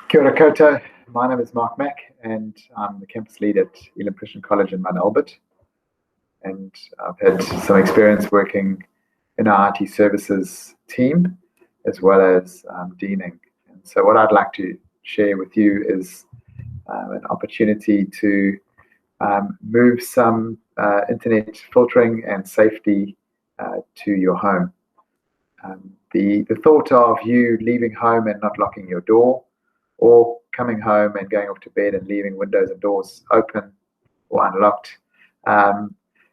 Kia ora koutou. My name is Mack, and I'm the campus lead at Elam Christian College in Mount Albert. And I've had some experience working in our IT services team, as well as deaning. And so what I'd like to share with you is an opportunity to move some internet filtering and safety to your home. The thought of you leaving home and not locking your door, or coming home and going off to bed and leaving windows and doors open or unlocked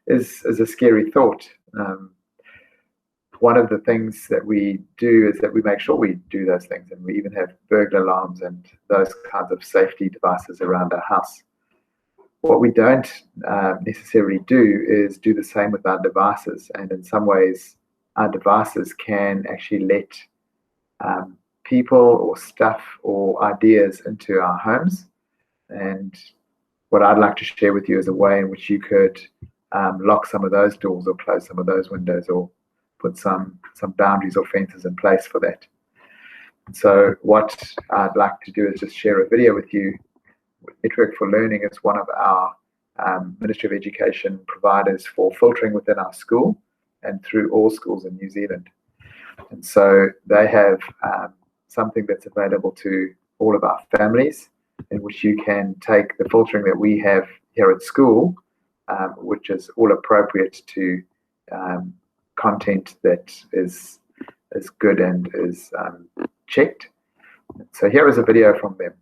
is a scary thought. One of the things that we do is that we make sure we do those things, and we even have burglar alarms and those kinds of safety devices around our house. What we don't necessarily do is do the same with our devices, and in some ways our devices can actually let people or stuff or ideas into our homes. And what I'd like to share with you is a way in which you could lock some of those doors or close some of those windows, or put some boundaries or fences in place for that. So what I'd like to do is just share a video with you. Network for Learning is one of our Ministry of Education providers for filtering within our school and through all schools in New Zealand. And so they have something that's available to all of our families, in which you can take the filtering that we have here at school, which is all appropriate to content that is good and is checked. So here is a video from them.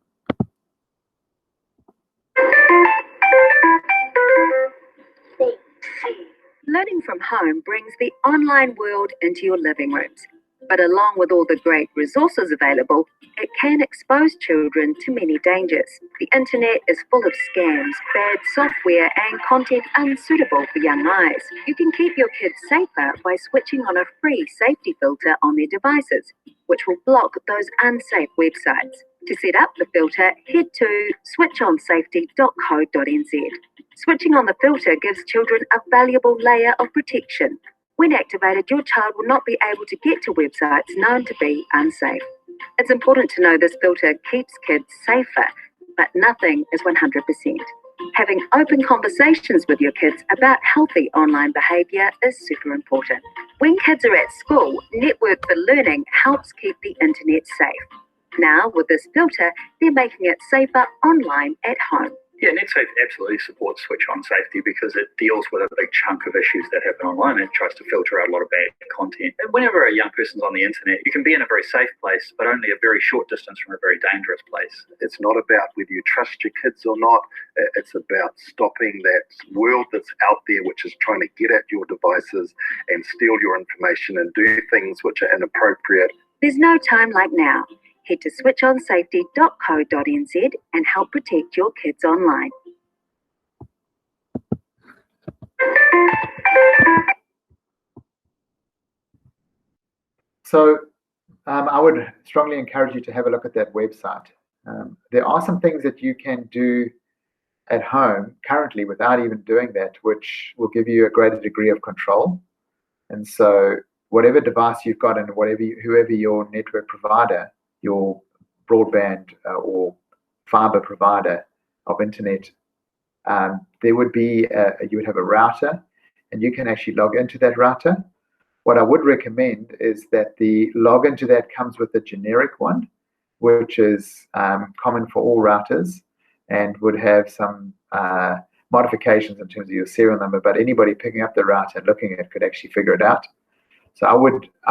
Learning from home brings the online world into your living rooms. But along with all the great resources available, it can expose children to many dangers. The internet is full of scams, bad software, and content unsuitable for young eyes. You can keep your kids safer by switching on a free safety filter on their devices, which will block those unsafe websites. To set up the filter, head to switchonsafety.co.nz. Switching on the filter gives children a valuable layer of protection. When activated, your child will not be able to get to websites known to be unsafe. It's important to know this filter keeps kids safer, but nothing is 100%. Having open conversations with your kids about healthy online behaviour is super important. When kids are at school, Network for Learning helps keep the internet safe. Now, with this filter, they're making it safer online at home. Yeah, NetSafe absolutely supports Switch On Safety because it deals with a big chunk of issues that happen online and tries to filter out a lot of bad content. And whenever a young person's on the internet, you can be in a very safe place, but only a very short distance from a very dangerous place. It's not about whether you trust your kids or not. It's about stopping that world that's out there which is trying to get at your devices and steal your information and do things which are inappropriate. There's no time like now. Head to switchonsafety.co.nz and help protect your kids online. So I would strongly encourage you to have a look at that website. There are some things that you can do at home currently without even doing that, which will give you a greater degree of control. And so whatever device you've got and whoever your network provider, your broadband or fiber provider of internet, there would be you would have a router, and you can actually log into that router. What I would recommend is that the login to that comes with a generic one, which is common for all routers and would have some modifications in terms of your serial number, but anybody picking up the router and looking at it could actually figure it out. So I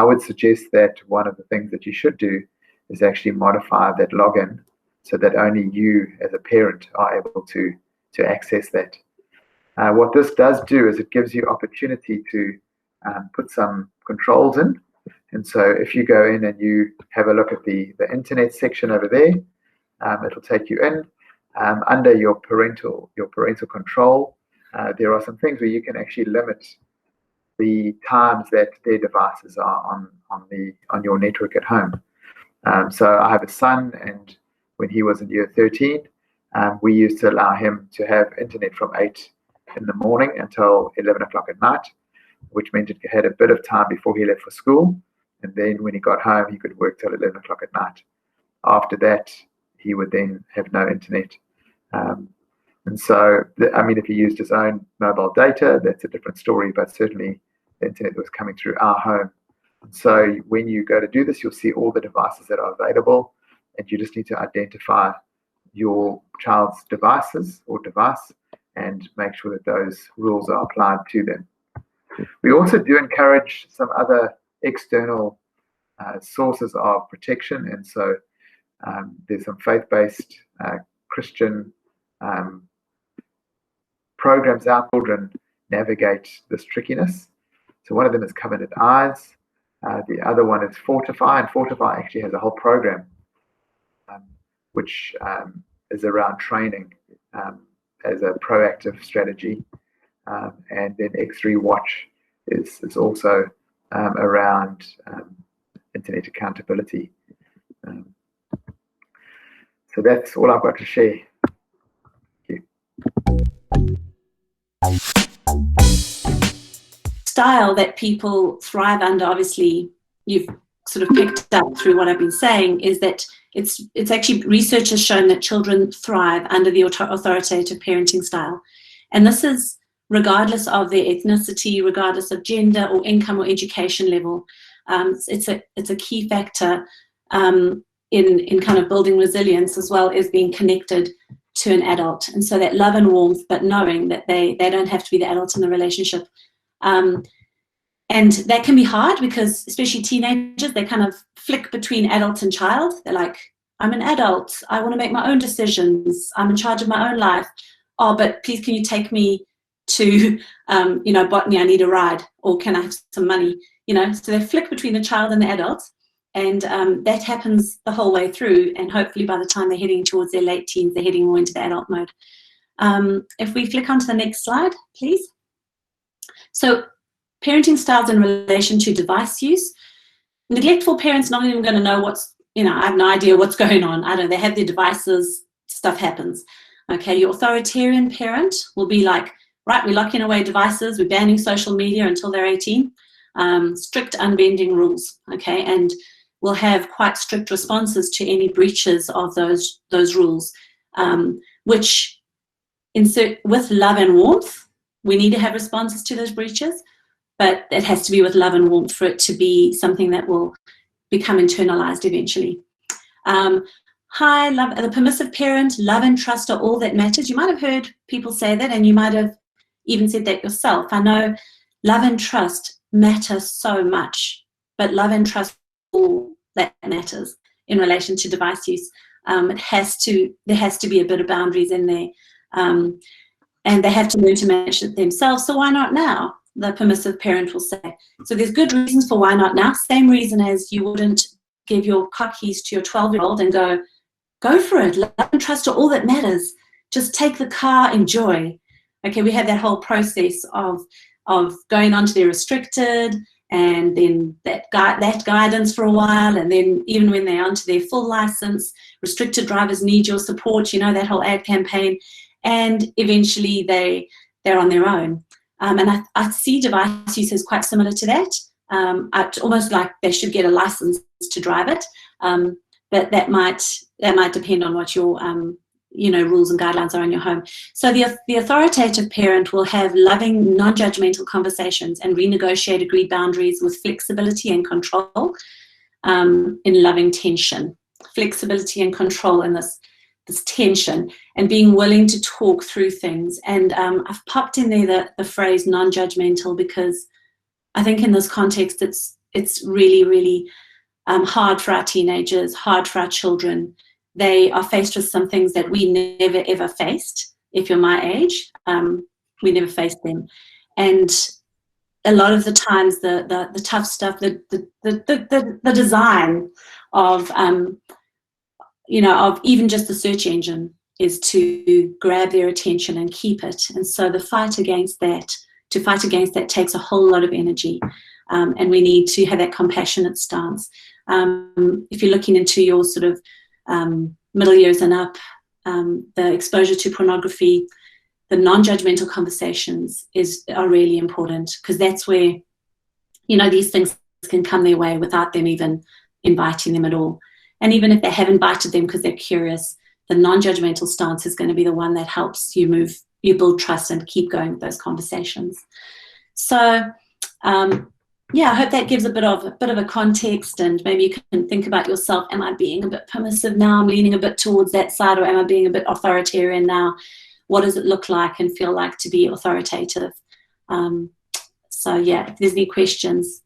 would suggest that one of the things that you should do is actually modify that login so that only you as a parent are able to access that. What this does do is it gives you opportunity to put some controls in. And so if you go in and you have a look at the internet section over there, it'll take you in. Under your parental control, there are some things where you can actually limit the times that their devices are on your network at home. So I have a son, and when he was in year 13, we used to allow him to have internet from 8 in the morning until 11 o'clock at night, which meant he had a bit of time before he left for school. And then when he got home, he could work till 11 o'clock at night. After that, he would then have no internet. And so, if he used his own mobile data, that's a different story, but certainly the internet was coming through our home. And so when you go to do this, you'll see all the devices that are available, and you just need to identify your child's devices or device and make sure that those rules are applied to them. We also do encourage some other external sources of protection, and so there's some faith-based Christian programs our children navigate this trickiness. So one of them is Covenant Eyes. The other one is Fortify, and Fortify actually has a whole program which is around training as a proactive strategy. And then X3 Watch is also around internet accountability. So that's all I've got to share. Thank you. Style that people thrive under, obviously you've sort of picked up through what I've been saying, is that it's actually, research has shown that children thrive under the authoritative parenting style. And this is regardless of their ethnicity, regardless of gender or income or education level. It's a key factor in kind of building resilience, as well as being connected to an adult. And so that love and warmth, but knowing that they don't have to be the adult in the relationship. And that can be hard because, especially teenagers, they kind of flick between adult and child. They're like, I'm an adult, I want to make my own decisions, I'm in charge of my own life. Oh, but please can you take me to botany, I need a ride, or can I have some money? So they flick between the child and the adult, and that happens the whole way through, and hopefully by the time they're heading towards their late teens, they're heading more into the adult mode. If we flick onto the next slide, please. So parenting styles in relation to device use. Neglectful parents not even going to know I have no idea what's going on. They have their devices, stuff happens. Okay, your authoritarian parent will be like, right, we're locking away devices, we're banning social media until they're 18. Strict unbending rules, okay, and we'll have quite strict responses to any breaches of those rules, which insert with love and warmth. We need to have responses to those breaches, but it has to be with love and warmth for it to be something that will become internalized eventually. The permissive parent, love and trust are all that matters. You might have heard people say that, and you might have even said that yourself. I know love and trust matter so much, but love and trust all that matters in relation to device use. There has to be a bit of boundaries in there, and they have to learn to manage it themselves. So why not now? The permissive parent will say. So there's good reasons for why not now. Same reason as you wouldn't give your car keys to your 12-year-old and go for it. Love and trust are all that matters. Just take the car, enjoy. Okay, we have that whole process of going onto their restricted, and then that guidance for a while, and then even when they're onto their full license, restricted drivers need your support, that whole ad campaign, and eventually they're on their own. And I see device use as quite similar to that. It's almost like they should get a license to drive it, but that might depend on what your rules and guidelines are in your home. So the authoritative parent will have loving, non-judgmental conversations and renegotiate agreed boundaries with flexibility and control, in loving tension. Flexibility and control in this tension, and being willing to talk through things. And I've popped in there the phrase non-judgmental, because I think in this context it's really, really hard for our teenagers, hard for our children. They are faced with some things that we never ever faced. If you're my age, we never faced them, and a lot of the times the tough stuff, the design of of even just the search engine is to grab their attention and keep it. And so to fight against that takes a whole lot of energy, and we need to have that compassionate stance. If you're looking into your sort of middle years and up, the exposure to pornography, the non-judgmental conversations are really important, because that's where these things can come their way without them even inviting them at all. And even if they have invited them because they're curious, the non-judgmental stance is going to be the one that helps you build trust and keep going with those conversations. So, yeah, I hope that gives a bit of a context, and maybe you can think about yourself. Am I being a bit permissive now? I'm leaning a bit towards that side, or am I being a bit authoritarian now? What does it look like and feel like to be authoritative? So yeah, if there's any questions,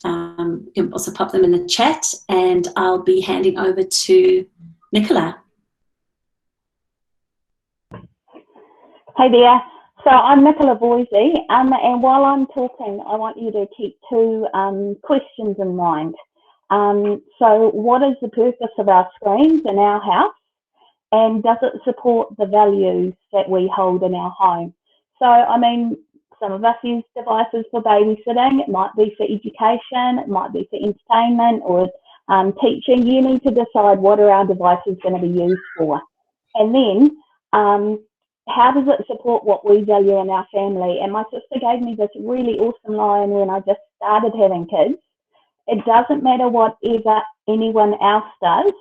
you can also pop them in the chat, and I'll be handing over to Nicola. Hey there. So I'm Nicola Voisey, and while I'm talking, I want you to keep two questions in mind. So what is the purpose of our screens in our house, and does it support the values that we hold in our home? So, I mean, some of us use devices for babysitting. It might be for education, it might be for entertainment or teaching. You need to decide what are our devices going to be used for. And then, how does it support what we value in our family? And my sister gave me this really awesome line when I just started having kids. It doesn't matter whatever anyone else does,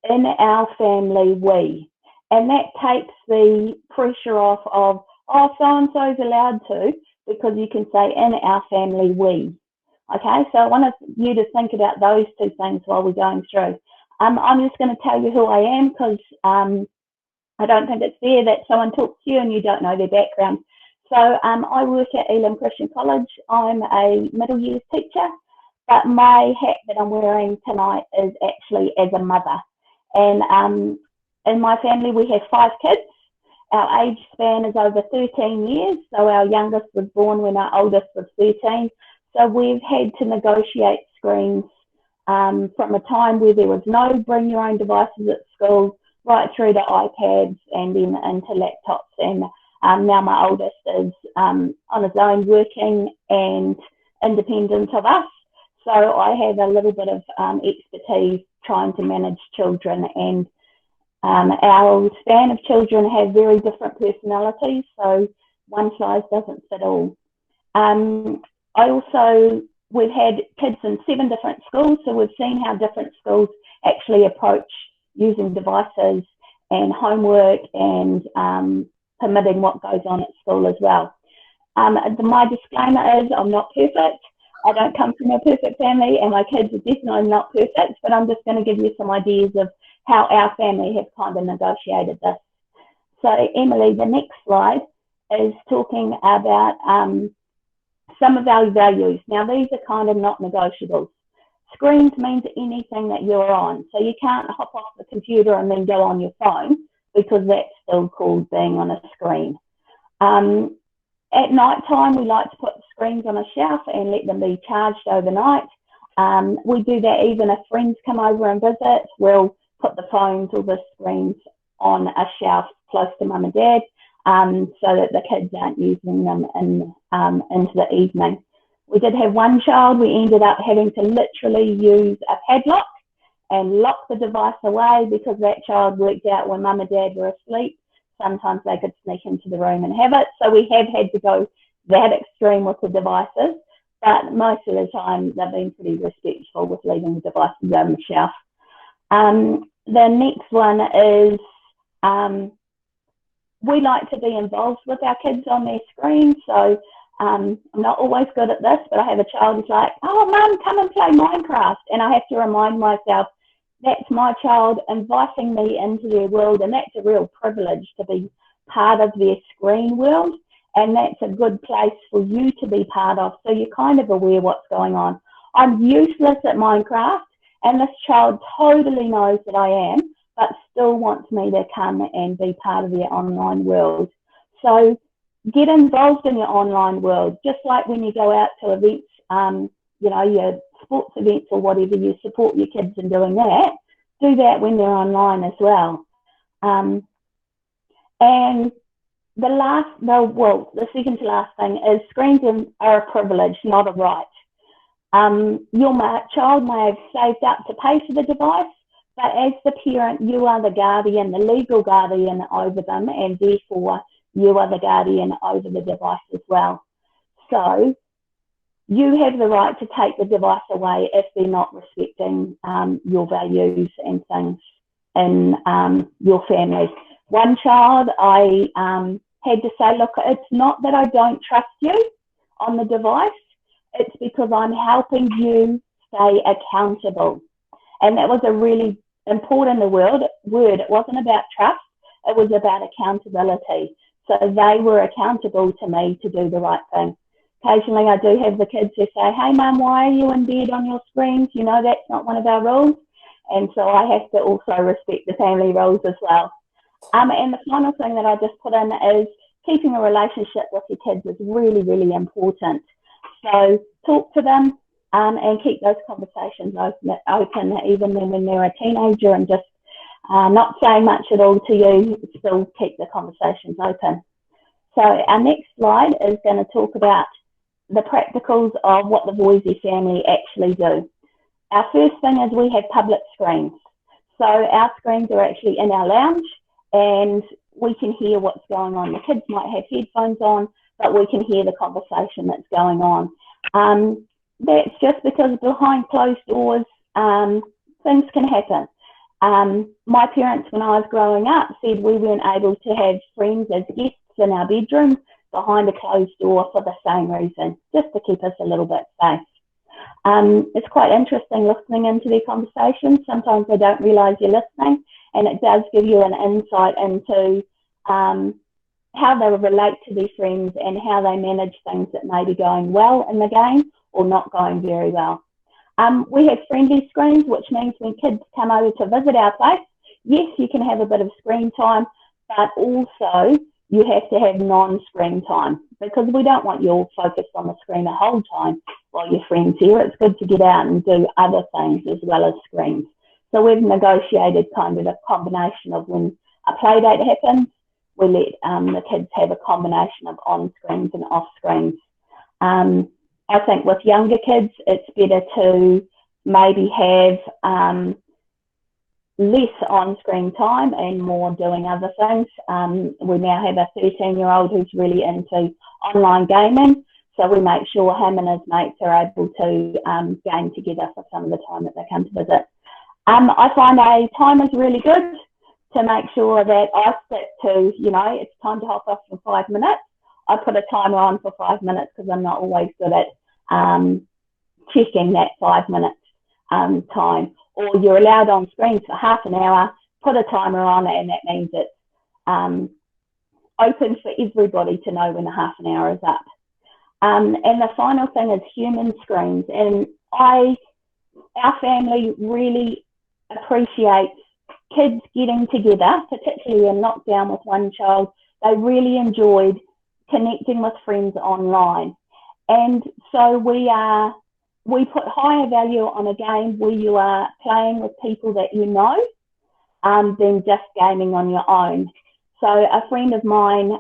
in our family, we. And that takes the pressure off of, oh, so-and-so's allowed to, because you can say, in our family, we. Okay, so I want you to think about those two things while we're going through. I'm just going to tell you who I am, because I don't think it's fair that someone talks to you and you don't know their background. So I work at Elam Christian College. I'm a middle years teacher, but my hat that I'm wearing tonight is actually as a mother. And in my family, we have 5 kids. Our age span is over 13 years. So our youngest was born when our oldest was 13. So we've had to negotiate screens from a time where there was no bring your own devices at school, right through to iPads and then into laptops. And now my oldest is on his own, working and independent of us. So I have a little bit of expertise trying to manage children, and our span of children have very different personalities, so one size doesn't fit all. We've had kids in 7 different schools, so we've seen how different schools actually approach using devices and homework and permitting what goes on at school as well. My disclaimer is I'm not perfect. I don't come from a perfect family, and my kids are definitely not perfect, but I'm just going to give you some ideas of how our family has kind of negotiated this. So Emily, the next slide is talking about some of our values. Now these are kind of not negotiables. Screens means anything that you're on. So you can't hop off the computer and then go on your phone, because that's still called being on a screen. At night time, we like to put screens on a shelf and let them be charged overnight. We do that even if friends come over and visit. We'll put the phones or the screens on a shelf close to mum and dad, so that the kids aren't using them into the evening. We did have one child, we ended up having to literally use a padlock and lock the device away, because that child worked out when mum and dad were asleep, sometimes they could sneak into the room and have it. So we have had to go that extreme with the devices, but most of the time they've been pretty respectful with leaving the devices on the shelf. The next one is we like to be involved with our kids on their screen. So I'm not always good at this, but I have a child who's like, oh, Mum, come and play Minecraft. And I have to remind myself, that's my child inviting me into their world, and that's a real privilege to be part of their screen world. And that's a good place for you to be part of, so you're kind of aware what's going on. I'm useless at Minecraft, and this child totally knows that I am, but still wants me to come and be part of their online world. So get involved in your online world, just like when you go out to events, you know, your sports events or whatever, you support your kids in doing that. Do that when they're online as well. And the second to last thing is screens are a privilege, not a right. Your child may have saved up to pay for the device, but as the parent, you are the guardian, the legal guardian over them, and therefore you are the guardian over the device as well. So You have the right to take the device away if they're not respecting your values and things in your family. One child, I had to say, look, it's not that I don't trust you on the device, it's because I'm helping you stay accountable. And that was a really important word. It wasn't about trust, it was about accountability. So they were accountable to me to do the right thing. Occasionally I do have the kids who say, hey mum, why are you in bed on your screens? You know, that's not one of our rules. And so I have to also respect the family rules as well. And the final thing that I just put in is keeping a relationship with your kids is really, really important. So talk to them and keep those conversations open even when they're a teenager, and just not saying much at all to you, still keep the conversations open. So our next slide is going to talk about the practicals of what the Voisey family actually do. Our first thing is we have public screens. So our screens are actually in our lounge and we can hear what's going on. The kids might have headphones on, but we can hear the conversation that's going on. That's just because behind closed doors, things can happen. My parents, when I was growing up, said we weren't able to have friends as guests in our bedroom behind a closed door for the same reason, just to keep us a little bit safe. It's quite interesting listening into their conversations. Sometimes they don't realise you're listening, and it does give you an insight into how they relate to their friends and how they manage things that may be going well in the game or not going very well. We have friendly screens, which means when kids come over to visit our place, yes, you can have a bit of screen time, but also you have to have non-screen time, because we don't want you all focused on the screen the whole time while your friend's here. It's good to get out and do other things as well as screens. So we've negotiated kind of a combination of when a play date happens, we let the kids have a combination of on-screens and off-screens. I think with younger kids, it's better to maybe have less on-screen time and more doing other things. We now have a 13-year-old who's really into online gaming, so we make sure him and his mates are able to game together for some of the time that they come to visit. I find a time is really good to make sure that I stick to, you know, it's time to hop off for 5 minutes. I put a timer on for 5 minutes because I'm not always good at checking that 5 minutes time. Or you're allowed on screen for half an hour, put a timer on, and that means it's open for everybody to know when the half an hour is up. And the final thing is human screens. And our family really appreciates kids getting together, particularly in lockdown with one child. They really enjoyed connecting with friends online. And so we put higher value on a game where you are playing with people that you know than just gaming on your own. So a friend of mine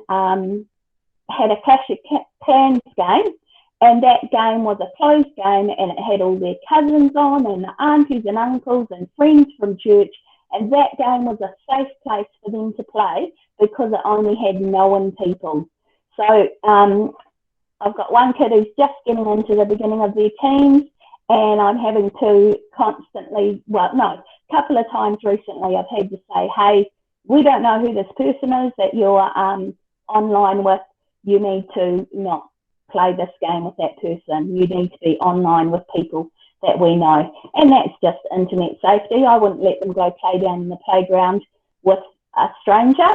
had a Clash of Clans game, and that game was a closed game, and it had all their cousins on and the aunties and uncles and friends from church, and that game was a safe place for them to play because it only had known people. So I've got one kid who's just getting into the beginning of their teens, and I'm having to constantly, a couple of times recently I've had to say, hey, we don't know who this person is that you're online with. You need to not play this game with that person. You need to be online with people that we know. And that's just internet safety. I wouldn't let them go play down in the playground with a stranger.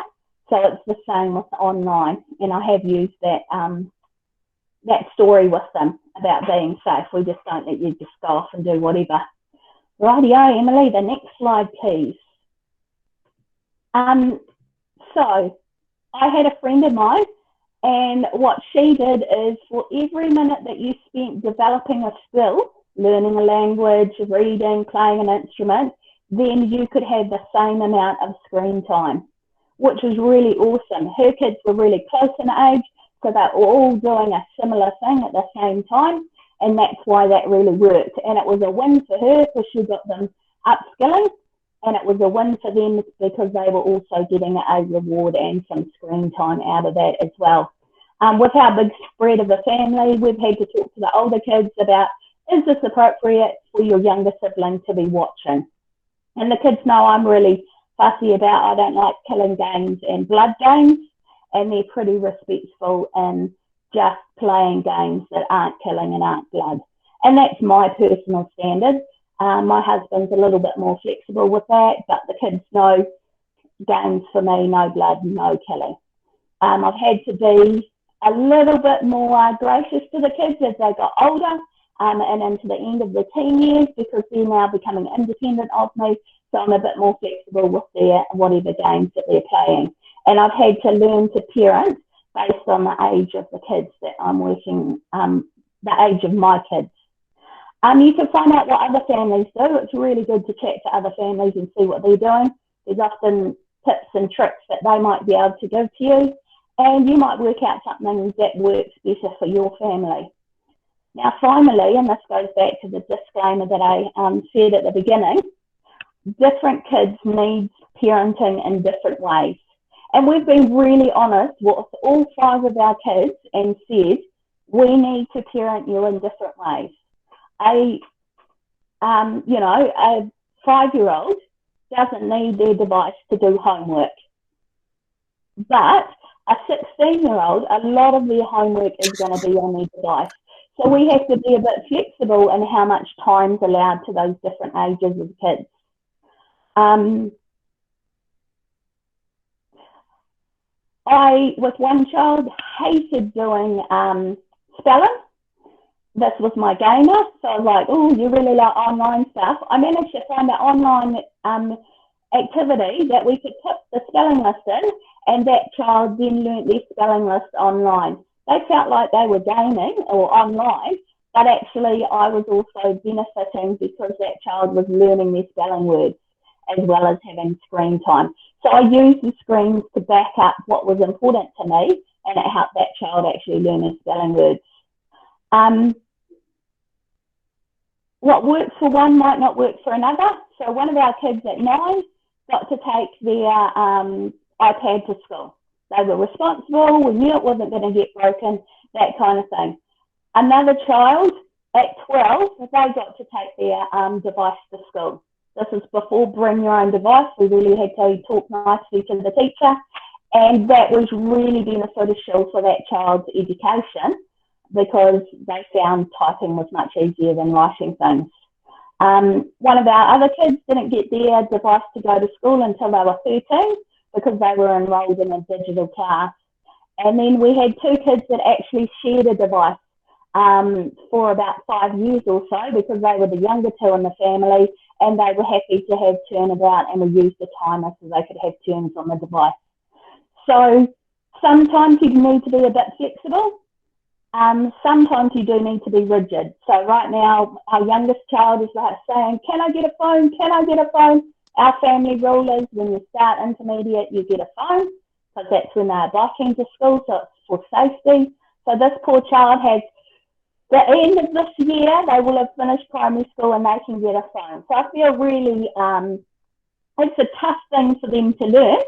So it's the same with online. And I have used that that story with them about being safe. We just don't let you just go off and do whatever. Rightio, Emily, the next slide, please. So I had a friend of mine, and what she did is for every minute that you spent developing a skill, learning a language, reading, playing an instrument, then you could have the same amount of screen time, which was really awesome. Her kids were really close in age, so they were all doing a similar thing at the same time, and that's why that really worked. And it was a win for her because she got them upskilling, and it was a win for them because they were also getting a reward and some screen time out of that as well. With our big spread of the family, we've had to talk to the older kids about, is this appropriate for your younger sibling to be watching? And the kids know I'm really fussy about, I don't like killing games and blood games, and they're pretty respectful in just playing games that aren't killing and aren't blood. And that's my personal standard. My husband's a little bit more flexible with that, but the kids know games for me, no blood, no killing. I've had to be a little bit more gracious to the kids as they got older and into the end of their teen years, because they're now becoming independent of me, so I'm a bit more flexible with their whatever games that they're playing. And I've had to learn to parent based on the age of the kids that I'm working, the age of my kids. You can find out what other families do. It's really good to chat to other families and see what they're doing. There's often tips and tricks that they might be able to give to you, and you might work out something that works better for your family. Now, finally, and this goes back to the disclaimer that I said at the beginning, different kids need parenting in different ways. And we've been really honest with all 5 of our kids and said, we need to parent you in different ways. A 5-year-old doesn't need their device to do homework. But a 16-year-old, a lot of their homework is going to be on their device. So we have to be a bit flexible in how much time's allowed to those different ages of kids. I, with one child, hated doing spelling. This was my gamer, so I was like, oh, you really like online stuff. I managed to find an online activity that we could put the spelling list in, and that child then learnt their spelling list online. They felt like they were gaming or online, but actually I was also benefiting because that child was learning their spelling words as well as having screen time. So I used the screens to back up what was important to me, and it helped that child actually learn their spelling words. What works for one might not work for another. So one of our kids at 9 got to take their iPad to school. They were responsible, we knew it wasn't going to get broken, that kind of thing. Another child at 12, they got to take their device to school. This is before bring your own device. We really had to talk nicely to the teacher, and that was really beneficial for that child's education because they found typing was much easier than writing things. One of our other kids didn't get their device to go to school until they were 13 because they were enrolled in a digital class. And then we had 2 kids that actually shared a device for about 5 years or so because they were the younger 2 in the family, and they were happy to have turnabout, and we used a timer so they could have turns on the device. So sometimes you need to be a bit flexible. Sometimes you do need to be rigid. So right now, our youngest child is like saying, can I get a phone? Can I get a phone? Our family rule is when you start intermediate, you get a phone, because that's when they're biking to school, so it's for safety. So this poor child has, the end of this year, they will have finished primary school and they can get a phone. So I feel really, it's a tough thing for them to learn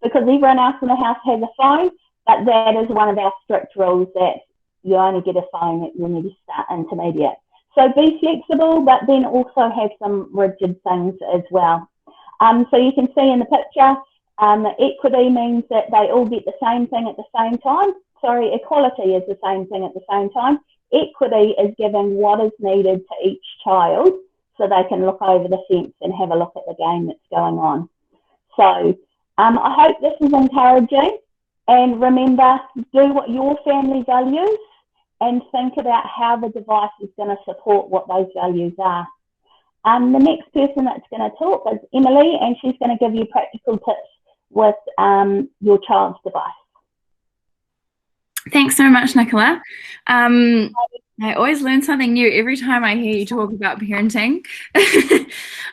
because everyone else in the house has a phone, but that is one of our strict rules that you only get a phone when you start intermediate. So be flexible, but then also have some rigid things as well. So you can see in the picture, equity means that they all get the same thing at the same time. Sorry, equality is the same thing at the same time. Equity is giving what is needed to each child so they can look over the fence and have a look at the game that's going on. So I hope this is encouraging, and remember, do what your family values and think about how the device is going to support what those values are. The next person that's going to talk is Emily, and she's going to give you practical tips with your child's device. Thanks so much, Nicola. I always learn something new every time I hear you talk about parenting.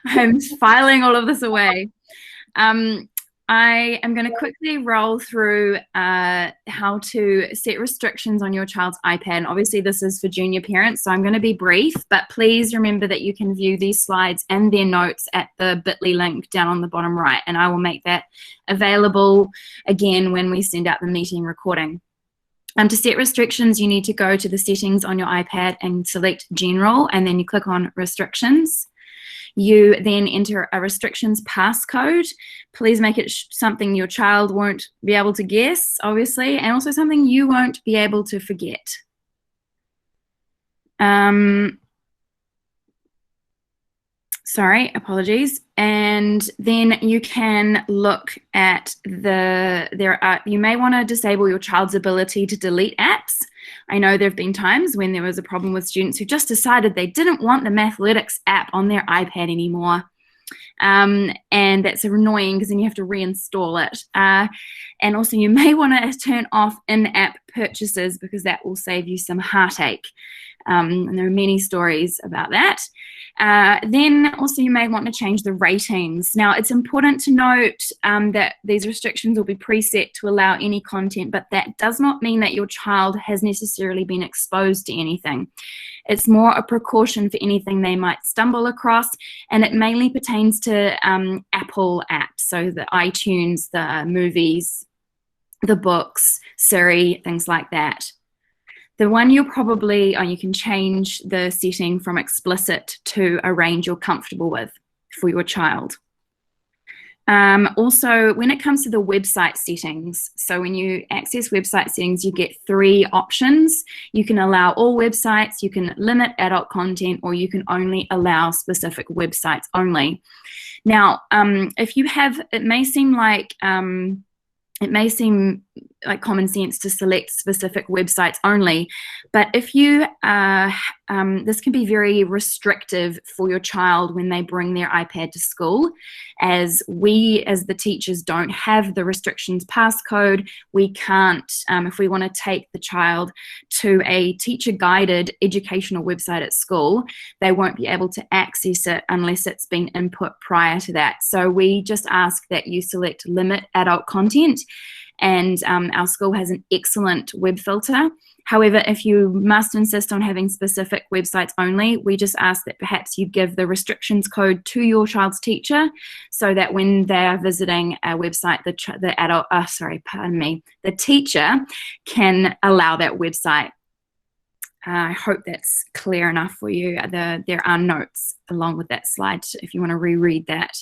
I'm filing all of this away. I am going to quickly roll through how to set restrictions on your child's iPad. And obviously, this is for junior parents, so I'm going to be brief, but please remember that you can view these slides and their notes at the bit.ly link down on the bottom right, and I will make that available again when we send out the meeting recording. To set restrictions, you need to go to the settings on your iPad and select General, and then you click on Restrictions. You then enter a restrictions passcode. Please make it something your child won't be able to guess, obviously, and also something you won't be able to forget. Sorry, apologies. And then you can look at you may want to disable your child's ability to delete apps. I know there have been times when there was a problem with students who just decided they didn't want the Mathletics app on their iPad anymore. And that's annoying because then you have to reinstall it. And also you may want to turn off in-app purchases because that will save you some heartache. And there are many stories about that. Then also you may want to change the ratings. Now it's important to note that these restrictions will be preset to allow any content, but that does not mean that your child has necessarily been exposed to anything. It's more a precaution for anything they might stumble across, and it mainly pertains to Apple apps, so the iTunes, the movies, the books, Siri, things like that. The one you can change the setting from explicit to a range you're comfortable with for your child. Also, when it comes to the website settings, so when you access website settings, you get 3 options. You can allow all websites, you can limit adult content, or you can only allow specific websites only. Now, if you have, it may seem like common sense to select specific websites only, but if you, this can be very restrictive for your child when they bring their iPad to school, as we as the teachers don't have the restrictions passcode. We can't, if we want to take the child to a teacher-guided educational website at school, they won't be able to access it unless it's been input prior to that. So we just ask that you select limit adult content, and our school has an excellent web filter. However, if you must insist on having specific websites only, we just ask that perhaps you give the restrictions code to your child's teacher, so that when they are visiting a website, the teacher can allow that website. I hope that's clear enough for you. There are notes along with that slide if you want to reread that.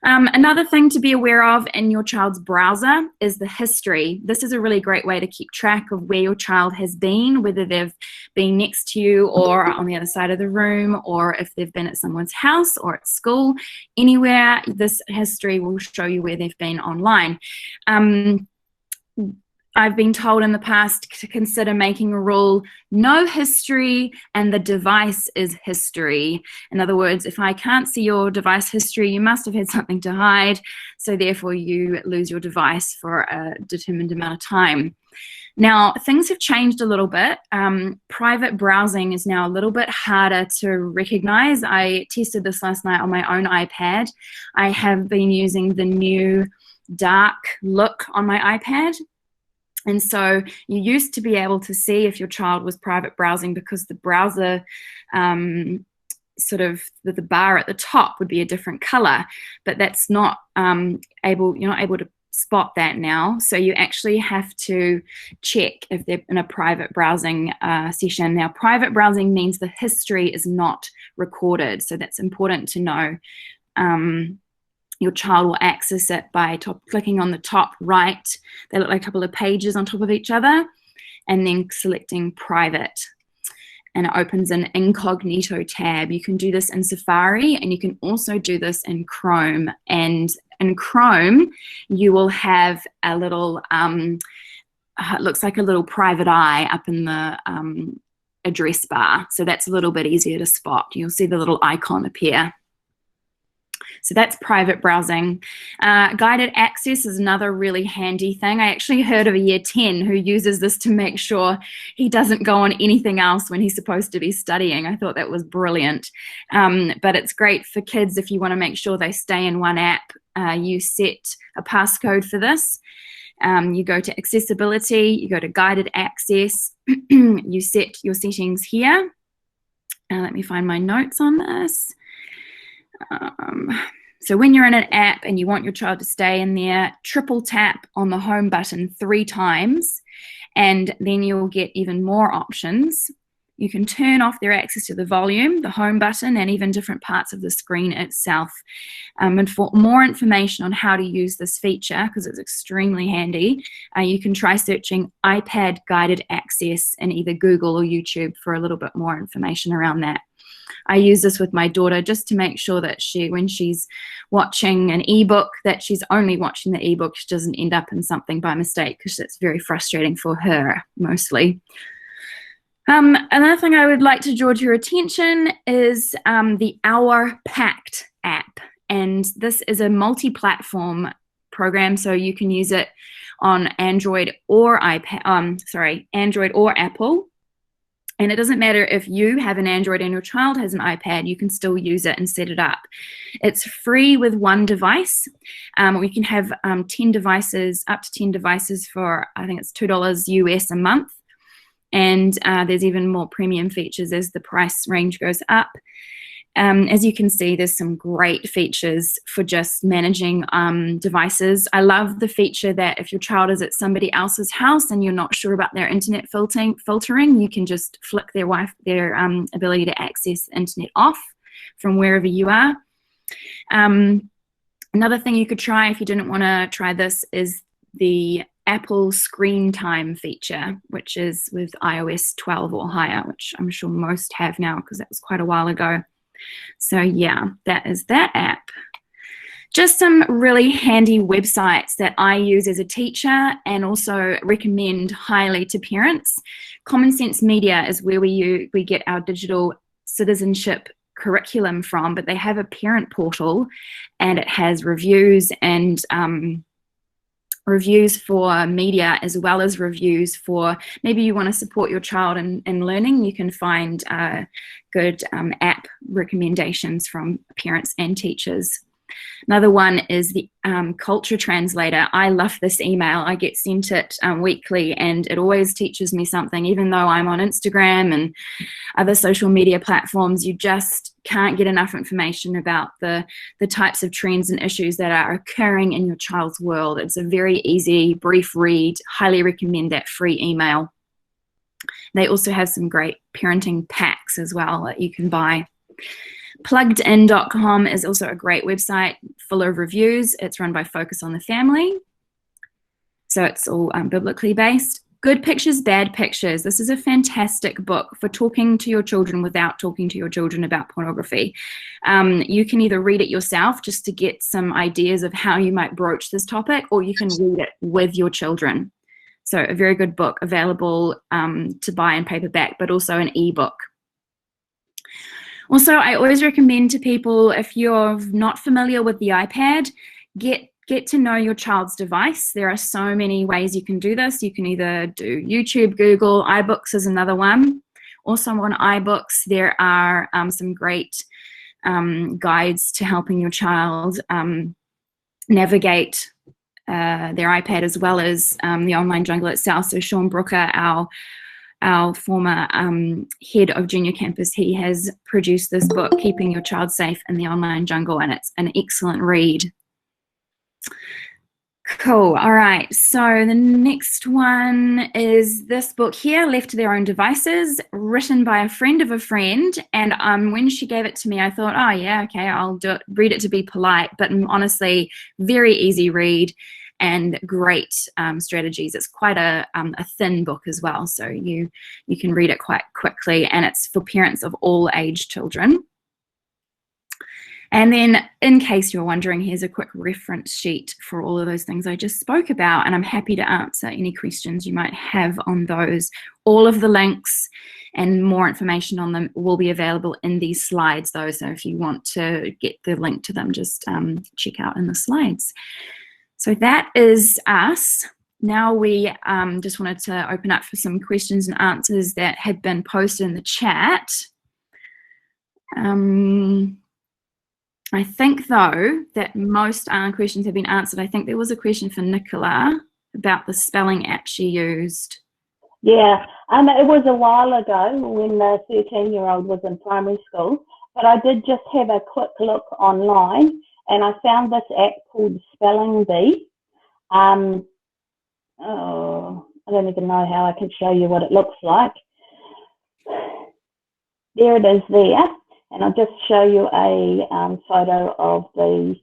Another thing to be aware of in your child's browser is the history. This is a really great way to keep track of where your child has been, whether they've been next to you or on the other side of the room, or if they've been at someone's house or at school. Anywhere, this history will show you where they've been online. I've been told in the past to consider making a rule, no history and the device is history. In other words, if I can't see your device history, you must have had something to hide, so therefore you lose your device for a determined amount of time. Now, things have changed a little bit. Private browsing is now a little bit harder to recognize. I tested this last night on my own iPad. I have been using the new dark look on my iPad. And so you used to be able to see if your child was private browsing because the browser the bar at the top would be a different color, but that's not you're not able to spot that now. So you actually have to check if they're in a private browsing session. Now, private browsing means the history is not recorded. So that's important to know. Your child will access it by clicking on the top right. They look like a couple of pages on top of each other, and then selecting private. And it opens an incognito tab. You can do this in Safari, and you can also do this in Chrome. And in Chrome, you will have a little, it looks like a little private eye up in the address bar. So that's a little bit easier to spot. You'll see the little icon appear. So that's private browsing. Guided access is another really handy thing. I actually heard of a year 10 who uses this to make sure he doesn't go on anything else when he's supposed to be studying. I thought that was brilliant. But it's great for kids if you want to make sure they stay in one app. You set a passcode for this. You go to accessibility, you go to guided access, you set your settings here. Let me find my notes on this. So when you're in an app and you want your child to stay in there, triple tap on the home button 3 times, and then you'll get even more options. You can turn off their access to the volume, the home button, and even different parts of the screen itself. And for more information on how to use this feature, because it's extremely handy, you can try searching iPad guided access in either Google or YouTube for a little bit more information around that. I use this with my daughter just to make sure that when she's watching an ebook, that she's only watching the ebook. She doesn't end up in something by mistake, because it's very frustrating for her mostly. Another thing I would like to draw to your attention is the Our Pact app. And this is a multi-platform program, so you can use it on Android or Android or Apple. And it doesn't matter if you have an Android and your child has an iPad, you can still use it and set it up. It's free with one device. We can have 10 devices, up to 10 devices for, I think it's $2 US a month. And there's even more premium features as the price range goes up. As you can see, there's some great features for just managing devices. I love the feature that if your child is at somebody else's house and you're not sure about their internet filtering, you can just flick their ability to access the internet off from wherever you are. Another thing you could try if you didn't want to try this is the Apple Screen Time feature, which is with iOS 12 or higher, which I'm sure most have now because that was quite a while ago. So yeah, that is that app. Just some really handy websites that I use as a teacher and also recommend highly to parents. Common Sense Media is where we get our digital citizenship curriculum from, but they have a parent portal and it has reviews and reviews for media as well as reviews for maybe you want to support your child in learning. You can find good app recommendations from parents and teachers. Another one is the Culture Translator. I love this email. I get sent it weekly and it always teaches me something. Even though I'm on Instagram and other social media platforms, you just can't get enough information about the types of trends and issues that are occurring in your child's world. It's a very easy, brief read. Highly recommend that free email. They also have some great parenting packs as well that you can buy. Pluggedin.com is also a great website full of reviews. It's run by Focus on the Family. So it's all biblically based. Good Pictures, Bad Pictures. This is a fantastic book for talking to your children without talking to your children about pornography. You can either read it yourself just to get some ideas of how you might broach this topic, or you can read it with your children. So a very good book available to buy in paperback, but also an ebook. Also, I always recommend to people, if you're not familiar with the iPad, get to know your child's device. There are so many ways you can do this. You can either do YouTube, Google, iBooks is another one. Also on iBooks, there are some great guides to helping your child navigate their iPad as well as the online jungle itself. So Sean Brooker, our former head of Junior Campus, he has produced this book, Keeping Your Child Safe in the Online Jungle, and it's an excellent read. Cool. All right. So the next one is this book here, Left to Their Own Devices, written by a friend of a friend. And when she gave it to me, I thought, oh yeah, okay, I'll read it to be polite. But honestly, very easy read and great strategies. It's quite a thin book as well, so you can read it quite quickly, and it's for parents of all age children. And then, in case you're wondering, here's a quick reference sheet for all of those things I just spoke about, and I'm happy to answer any questions you might have on those. All of the links and more information on them will be available in these slides, though, so if you want to get the link to them, just check out in the slides. So that is us. Now we just wanted to open up for some questions and answers that had been posted in the chat. I think, though, that most questions have been answered. I think there was a question for Nicola about the spelling app she used. Yeah, it was a while ago when the 13-year-old was in primary school, but I did just have a quick look online and I found this app called Spelling Bee. I don't even know how I can show you what it looks like. There it is there. And I'll just show you a photo of the,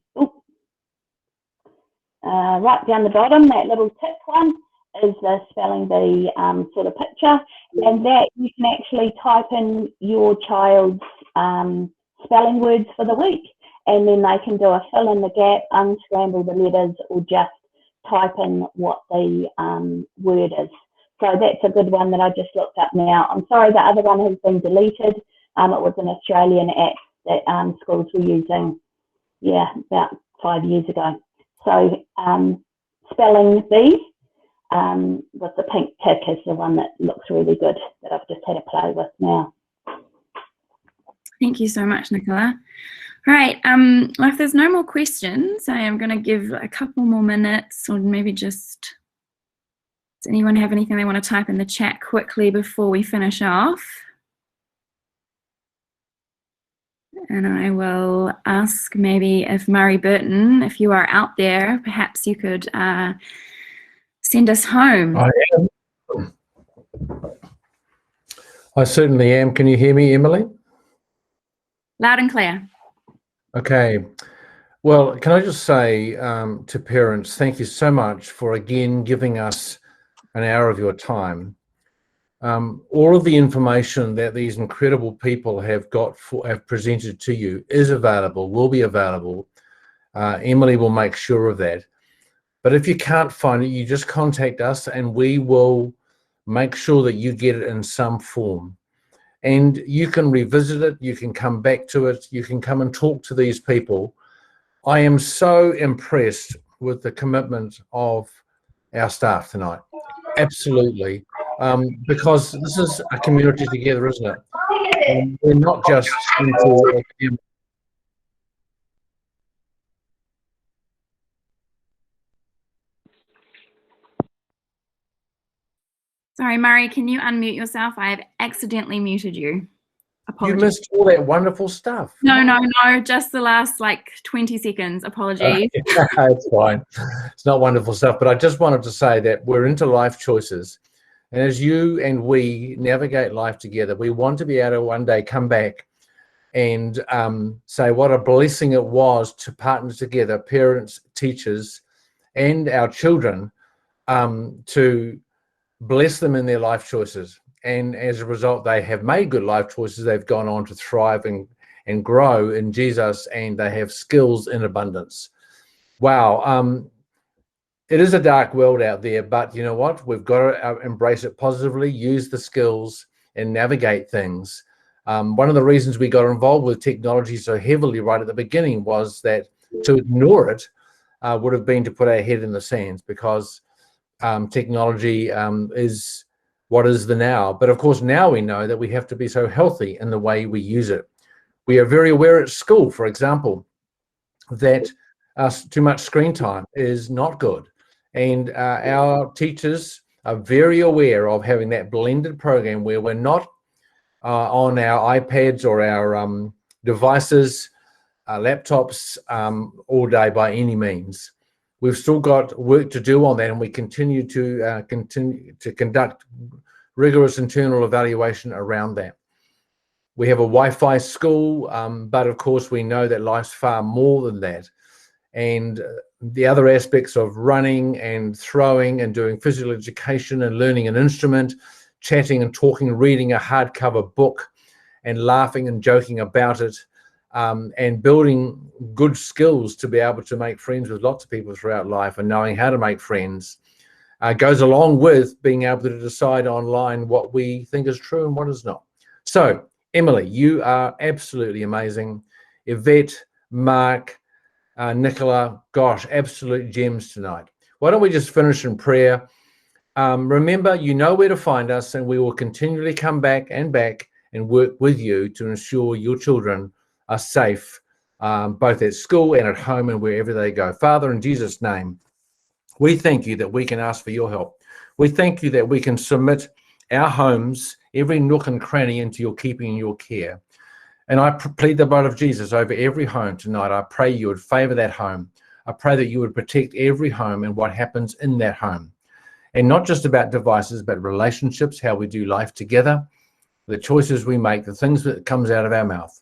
right down the bottom, that little tick one is the spelling bee sort of picture. And that you can actually type in your child's spelling words for the week. And then they can do a fill in the gap, unscramble the letters, or just type in what the word is. So that's a good one that I just looked up now. I'm sorry, the other one has been deleted. It was an Australian app that schools were using, about 5 years ago. So spelling bee with the pink tick is the one that looks really good that I've just had a play with now. Thank you so much, Nicola. All right, well, if there's no more questions, I am going to give a couple more minutes, or maybe just, does anyone have anything they want to type in the chat quickly before we finish off? And I will ask maybe if Murray Burton, if you are out there, perhaps you could send us home. I am. I certainly am. Can you hear me, Emily? Loud and clear. Okay. Well, can I just say to parents, thank you so much for again giving us an hour of your time. All of the information that these incredible people have presented to you is available, will be available. Emily will make sure of that. But if you can't find it, you just contact us and we will make sure that you get it in some form. And you can revisit it, you can come back to it, you can come and talk to these people. I am so impressed with the commitment of our staff tonight. Absolutely. Because this is a community together, isn't it? And we're not just into a Sorry, Murray, can you unmute yourself? I have accidentally muted you. Apologies. You missed all that wonderful stuff. No, just the last like 20 seconds. Apologies. It's fine. It's not wonderful stuff, but I just wanted to say that we're into life choices. And as you and we navigate life together, we want to be able to one day come back and say what a blessing it was to partner together, parents, teachers, and our children, to bless them in their life choices. And as a result, they have made good life choices. They've gone on to thrive and grow in Jesus, and they have skills in abundance. Wow. It is a dark world out there, but you know what? We've got to embrace it positively, use the skills and navigate things. One of the reasons we got involved with technology so heavily right at the beginning was that to ignore it would have been to put our head in the sands, because technology is what is the now. But of course, now we know that we have to be so healthy in the way we use it. We are very aware at school, for example, that too much screen time is not good. And our teachers are very aware of having that blended program where we're not on our iPads or our devices, laptops all day by any means. We've still got work to do on that, and we continue to conduct rigorous internal evaluation around that. We have a Wi-Fi school, but of course we know that life's far more than that. And the other aspects of running and throwing and doing physical education and learning an instrument, chatting and talking, reading a hardcover book and laughing and joking about it, and building good skills to be able to make friends with lots of people throughout life, and knowing how to make friends goes along with being able to decide online what we think is true and what is not. So, Emily, you are absolutely amazing. Yvette, Mark, Nicola, gosh, absolute gems tonight. Why don't we just finish in prayer? Remember, you know where to find us, and we will continually come back and work with you to ensure your children are safe, both at school and at home and wherever they go. Father, in Jesus' name, we thank you that we can ask for your help. We thank you that we can submit our homes, every nook and cranny, into your keeping and your care. And I plead the blood of Jesus over every home tonight. I pray you would favor that home. I pray that you would protect every home and what happens in that home. and not just about devices, but relationships, how we do life together, the choices we make, the things that comes out of our mouth.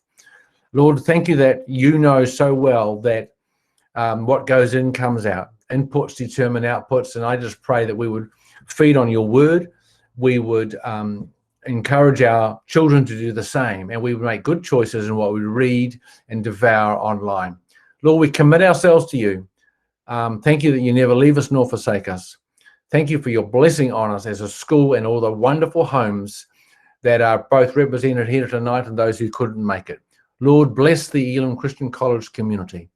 Lord, thank you that you know so well that what goes in comes out. Inputs determine outputs, and I just pray that we would feed on your word. We would encourage our children to do the same, and we would make good choices in what we read and devour online. Lord, we commit ourselves to you. Thank you that you never leave us nor forsake us. Thank you for your blessing on us as a school and all the wonderful homes that are both represented here tonight and those who couldn't make it. Lord, bless the Elam Christian College community.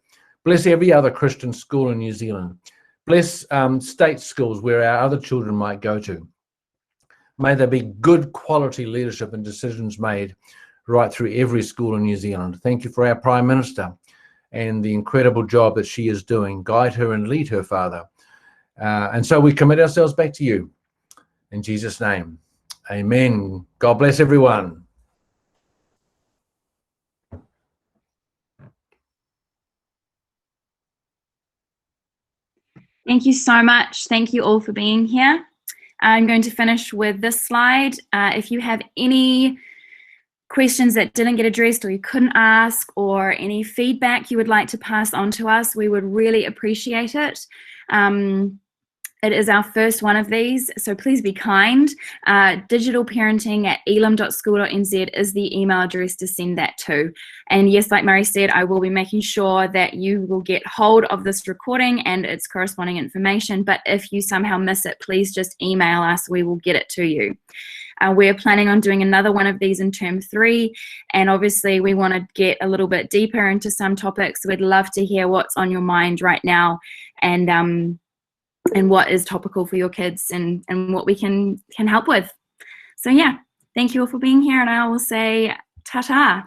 Bless every other Christian school in New Zealand. Bless state schools where our other children might go to. May there be good quality leadership and decisions made right through every school in New Zealand. Thank you for our Prime Minister and the incredible job that she is doing. Guide her and lead her, Father. And so we commit ourselves back to you. In Jesus' name, amen. God bless everyone. Thank you so much. Thank you all for being here. I'm going to finish with this slide. If you have any questions that didn't get addressed or you couldn't ask, or any feedback you would like to pass on to us, we would really appreciate it. It is our first one of these, so please be kind. digitalparenting@elam.school.nz is the email address to send that to. And yes, like Murray said, I will be making sure that you will get hold of this recording and its corresponding information, but if you somehow miss it, please just email us, we will get it to you. We're planning on doing another one of these in term 3, and obviously we want to get a little bit deeper into some topics. We'd love to hear what's on your mind right now, and what is topical for your kids, and what we can help with. So yeah, thank you all for being here, and I will say ta-ta.